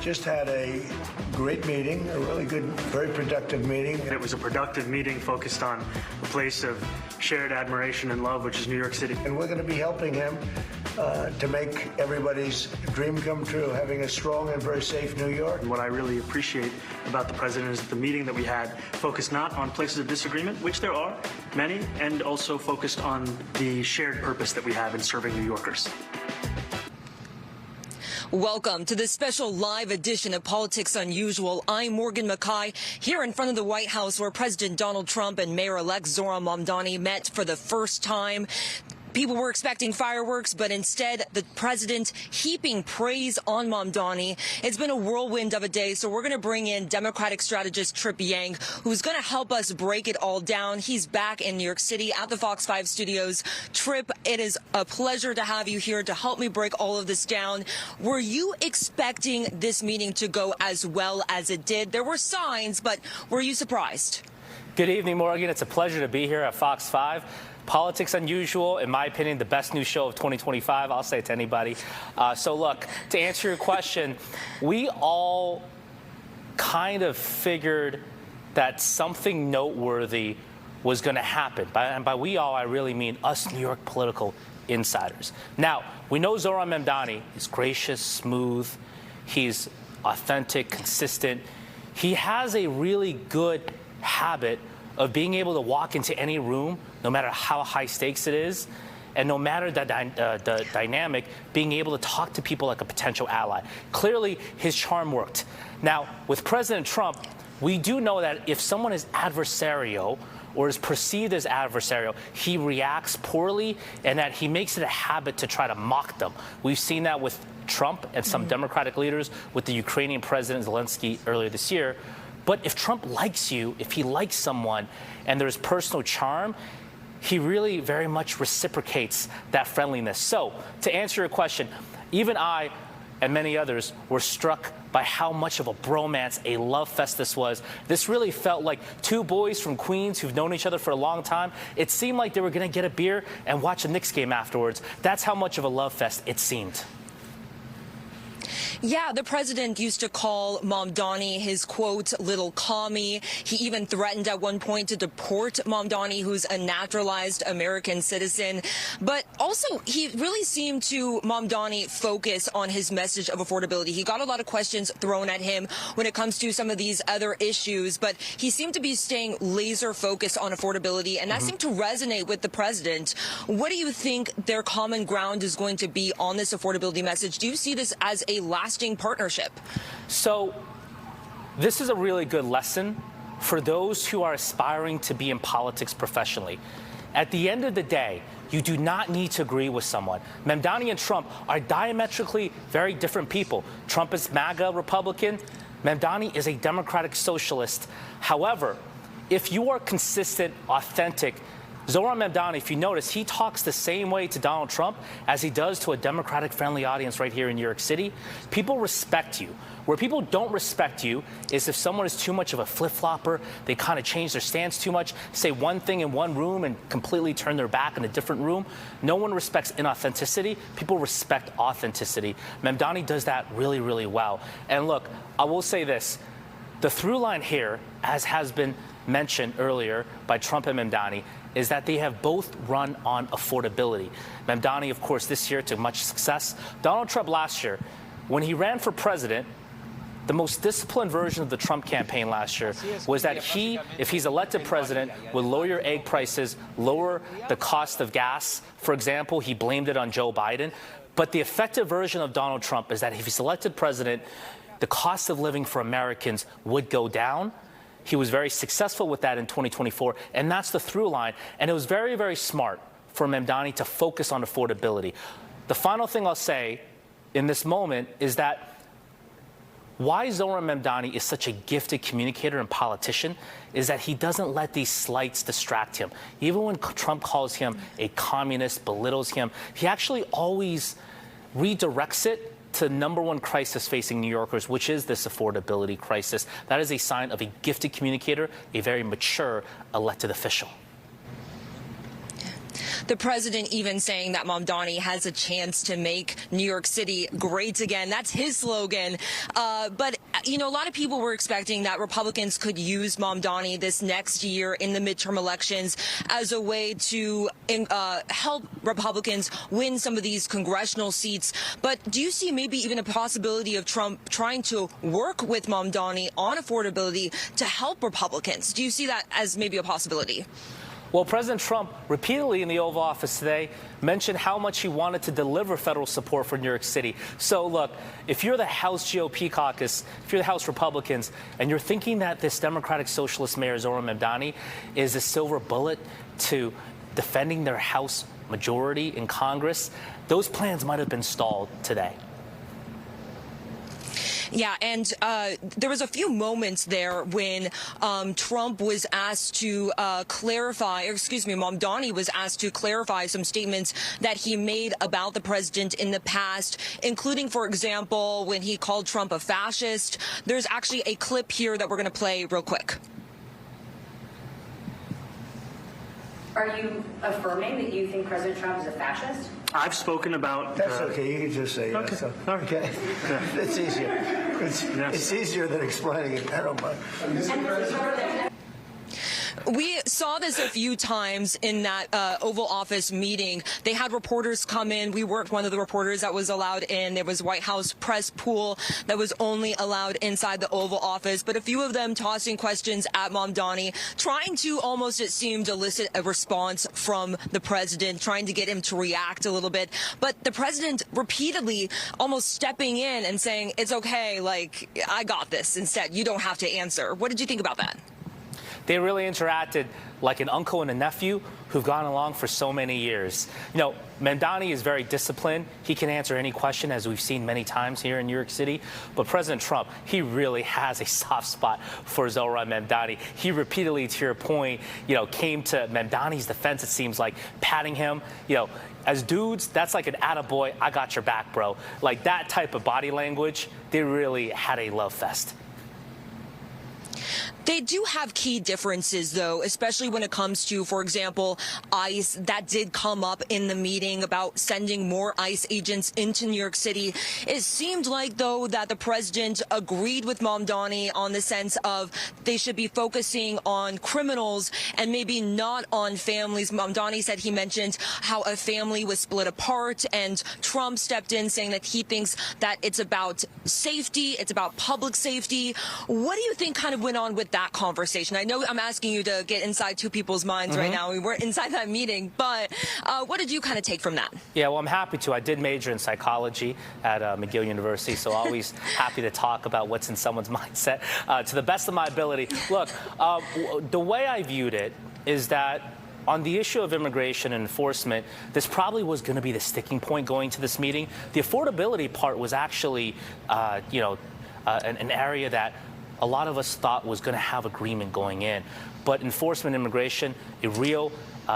just had a great meeting, a really good, very productive meeting. It was a productive meeting focused on a place of shared admiration and love, which is New York City. And we're going to be helping him to make everybody's dream come true, having a strong and very safe New York. And what I really appreciate about the president is that the meeting that we had focused not on places of disagreement, which there are many, and also focused on the shared purpose that we have in serving New Yorkers. Welcome to this special live edition of Politics Unusual. I'm Morgan McKay here in front of the White House where President Donald Trump and Mayor-elect Zohran Mamdani met for the first time. People were expecting fireworks, but instead the president heaping praise on Mamdani. It's been a whirlwind of a day, so we're going to bring in Democratic strategist Trip Yang, who's going to help us break it all down. He's back in New York City at the Fox 5 studios. Trip, it is a pleasure to have you here to help me break all of this down. Were you expecting this meeting to go as well as it did? There were signs, but were you surprised? Good evening, Morgan. It's a pleasure to be here at Fox 5. Politics Unusual, in my opinion, the best new show of 2025. I'll say it to anybody. So look, to answer your question, we all kind of figured that something noteworthy was going to happen. And by we all, I really mean us New York political insiders. Now, we know Zohran Mamdani is gracious, smooth. He's authentic, consistent. He has a really good habit of being able to walk into any room, no matter how high stakes it is, and no matter the dynamic, being able to talk to people like a potential ally. Clearly, his charm worked. Now, with President Trump, we do know that if someone is adversarial or is perceived as adversarial, he reacts poorly and that he makes it a habit to try to mock them. We've seen that with Trump and some Democratic leaders, with the Ukrainian President Zelensky earlier this year. But if Trump likes you, if he likes someone and there's personal charm, he really very much reciprocates that friendliness. So to answer your question, even I and many others were struck by how much of a bromance, a love fest this was. This really felt like two boys from Queens who've known each other for a long time. It seemed like they were going to get a beer and watch a Knicks game afterwards. That's how much of a love fest it seemed. Yeah, the president used to call Mamdani his, quote, little commie. He even threatened at one point to deport Mamdani, who's a naturalized American citizen. But also, he really seemed to, Mamdani, focus on his message of affordability. He got a lot of questions thrown at him when it comes to some of these other issues, but he seemed to be staying laser focused on affordability, and that seemed to resonate with the president. What do you think their common ground is going to be on this affordability message? Do you see this as a lasting partnership? So this is a really good lesson for those who are aspiring to be in politics professionally. At the end of the day, you do not need to agree with someone. Mamdani and Trump are diametrically very different people. Trump is MAGA Republican. Mamdani is a Democratic socialist. However, if you are consistent, authentic, Zohran Mamdani, if you notice, he talks the same way to Donald Trump as he does to a Democratic-friendly audience right here in New York City. People respect you. Where people don't respect you is if someone is too much of a flip-flopper, they kind of change their stance too much, say one thing in one room and completely turn their back in a different room. No one respects inauthenticity. People respect authenticity. Mamdani does that really, really well. And look, I will say this. The through line here, as has been mentioned earlier by Trump and Mamdani, is that they have both run on affordability. Mamdani, of course, this year to much success. Donald Trump last year, when he ran for president, the most disciplined version of the Trump campaign last year was that he, if he's elected president, would lower your egg prices, lower the cost of gas. For example, he blamed it on Joe Biden. But the effective version of Donald Trump is that if he's elected president, the cost of living for Americans would go down. He was very successful with that in 2024, and that's the through line. And it was very, very smart for Mamdani to focus on affordability. The final thing I'll say in this moment is that why Zohran Mamdani is such a gifted communicator and politician is that he doesn't let these slights distract him. Even when Trump calls him a communist, belittles him, he actually always redirects it to the #1 crisis facing New Yorkers, which is this affordability crisis. That is a sign of a gifted communicator, a very mature elected official. The president even saying that Mamdani has a chance to make New York City great again. That's his slogan. But, you know, a lot of people were expecting that Republicans could use Mamdani this next year in the midterm elections as a way to help Republicans win some of these congressional seats. But do you see maybe even a possibility of Trump trying to work with Mamdani on affordability to help Republicans? Do you see that as maybe a possibility? Well, President Trump repeatedly in the Oval Office today mentioned how much he wanted to deliver federal support for New York City. So, look, if you're the House GOP caucus, if you're the House Republicans, and you're thinking that this Democratic Socialist Mayor Zohran Mamdani is a silver bullet to defending their House majority in Congress, those plans might have been stalled today. Yeah, and there was a few moments there when Trump was asked to Mamdani was asked to clarify some statements that he made about the president in the past, including, for example, when he called Trump a fascist. There's actually a clip here that we're going to play real quick. Are you affirming that you think President Trump is a fascist? I've spoken about... That's okay. You can just say okay. yes. Okay. Yeah. It's easier. It's easier than explaining it. I don't mind. We saw this a few times in that Oval Office meeting. They had reporters come in. We weren't one of the reporters that was allowed in. There was White House press pool that was only allowed inside the Oval Office. But a few of them tossing questions at Mamdani, trying to almost, it seemed, elicit a response from the president, trying to get him to react a little bit. But the president repeatedly almost stepping in and saying, it's okay, like, I got this. Instead, you don't have to answer. What did you think about that? They really interacted like an uncle and a nephew who've gone along for so many years. You know, Mamdani is very disciplined. He can answer any question, as we've seen many times here in New York City. But President Trump, he really has a soft spot for Zohran Mamdani. He repeatedly, to your point, you know, came to Mamdani's defense, it seems like, patting him. You know, as dudes, that's like an attaboy, I got your back, bro. Like that type of body language, they really had a love fest. They do have key differences, though, especially when it comes to, for example, ICE. That did come up in the meeting about sending more ICE agents into New York City. It seemed like, though, that the president agreed with Mamdani on the sense of they should be focusing on criminals and maybe not on families. Mamdani said he mentioned how a family was split apart, and Trump stepped in saying that he thinks that it's about safety, it's about public safety. What do you think kind of went on with that conversation? I know I'm asking you to get inside two people's minds right now. We weren't inside that meeting, but what did you kind of take from that? Yeah, well, I'm happy to. I did major in psychology at McGill University, so always happy to talk about what's in someone's mindset to the best of my ability. Look, the way I viewed it is that on the issue of immigration and enforcement, this probably was going to be the sticking point going to this meeting. The affordability part was actually, an area that a lot of us thought was going to have agreement going in. But enforcement and immigration, a real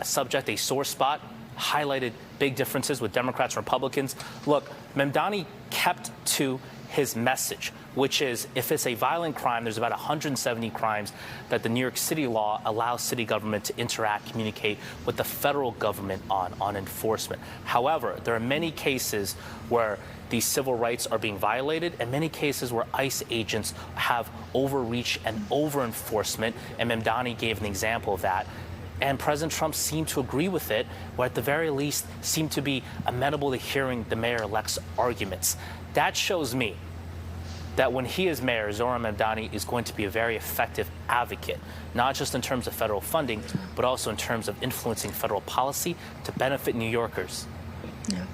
subject, a sore spot, highlighted big differences with Democrats and Republicans. Look, Mamdani kept to his message, which is if it's a violent crime, there's about 170 crimes that the New York City law allows city government to interact, communicate with the federal government on enforcement. However, there are many cases where these civil rights are being violated, and many cases where ICE agents have overreach and over-enforcement, and Mamdani gave an example of that. And President Trump seemed to agree with it, or at the very least seemed to be amenable to hearing the mayor-elect's arguments. That shows me that when he is mayor, Zohran Mamdani is going to be a very effective advocate, not just in terms of federal funding, but also in terms of influencing federal policy to benefit New Yorkers. Yeah.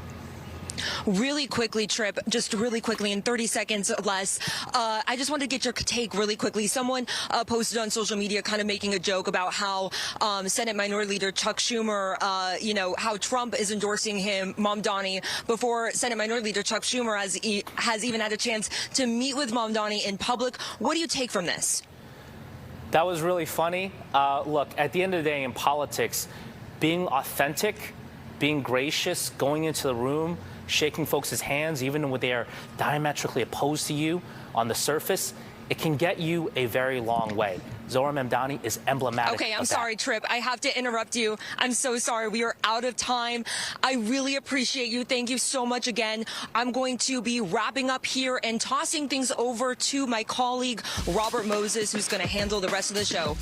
Really quickly, Tripp, just really quickly, in 30 seconds less, I just wanted to get your take really quickly. Someone posted on social media kind of making a joke about how Senate Minority Leader Chuck Schumer, how Trump is endorsing him, Mamdani, before Senate Minority Leader Chuck Schumer has even had a chance to meet with Mamdani in public. What do you take from this? That was really funny. Look, at the end of the day in politics, being authentic, being gracious, going into the room, shaking folks' hands, even when they are diametrically opposed to you on the surface, it can get you a very long way. Zohran Mamdani is emblematic Okay, I'm of that. sorry, Tripp. I have to interrupt you. I'm so sorry. We are out of time. I really appreciate you. Thank you so much again. I'm going to be wrapping up here and tossing things over to my colleague, Robert Moses, who's going to handle the rest of the show.